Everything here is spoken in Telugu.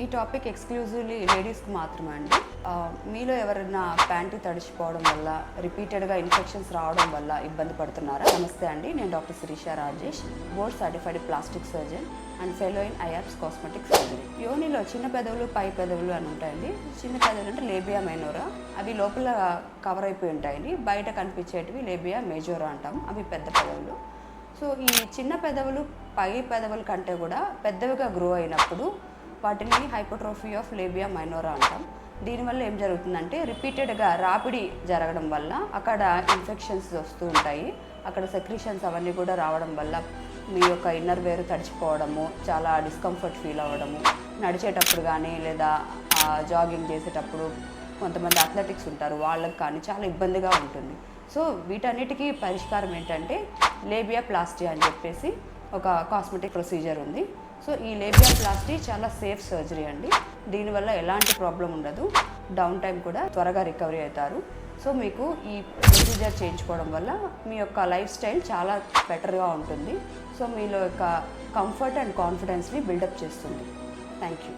ఈ టాపిక్ ఎక్స్క్లూజివ్లీ లేడీస్కి మాత్రమే అండి. మీలో ఎవరైనా ప్యాంటీ తడిచిపోవడం వల్ల రిపీటెడ్గా ఇన్ఫెక్షన్స్ రావడం వల్ల ఇబ్బంది పడుతున్నారా? నమస్తే అండి, నేను doctor Sirisha Rajesh, board certified plastic surgeon and fellow in IRS cosmetic surgery. యోనిలో చిన్న పెదవులు, పై పెదవులు అని ఉంటాయండి. చిన్న పెదవులు అంటే లేబియా మైనోరా, అవి లోపల కవర్ అయిపోయి ఉంటాయండి. బయట కనిపించేటివి లేబియా మేజోరా అంటాం, అవి పెద్ద పెదవులు. సో ఈ చిన్న పెదవులు పై పెదవుల కంటే కూడా పెద్దవిగా గ్రో అయినప్పుడు వాటిని హైపోట్రోఫీ ఆఫ్ లేబియా మైనోరా అంటాం. దీనివల్ల ఏం జరుగుతుందంటే రిపీటెడ్గా రాపిడి జరగడం వల్ల అక్కడ ఇన్ఫెక్షన్స్ వస్తూ ఉంటాయి. అక్కడ సెక్రీషన్స్ అవన్నీ కూడా రావడం వల్ల మీ యొక్క ఇన్నర్ వేర్ తడిచిపోవడము, చాలా డిస్కంఫర్ట్ ఫీల్ అవ్వడము, నడిచేటప్పుడు కానీ లేదా జాగింగ్ చేసేటప్పుడు కొంతమంది అథ్లెటిక్స్ ఉంటారు, వాళ్ళకి కానీ చాలా ఇబ్బందిగా ఉంటుంది. సో వీటన్నిటికీ పరిష్కారం ఏంటంటే లేబియా ప్లాస్టీ అని చెప్పేసి ఒక కాస్మెటిక్ ప్రొసీజర్ ఉంది. సో ఈ లేబియా ప్లాస్టీ చాలా సేఫ్ సర్జరీ అండి. దీనివల్ల ఎలాంటి ప్రాబ్లం ఉండదు, డౌన్ టైం కూడా త్వరగా రికవరీ అవుతారు. సో మీకు ఈ ప్రొసీజర్ చేయించుకోవడం వల్ల మీ యొక్క లైఫ్ స్టైల్ చాలా బెటర్గా ఉంటుంది. సో మీలో యొక్క కంఫర్ట్ అండ్ కాన్ఫిడెన్స్ని బిల్డప్ చేస్తుంది. Thank you.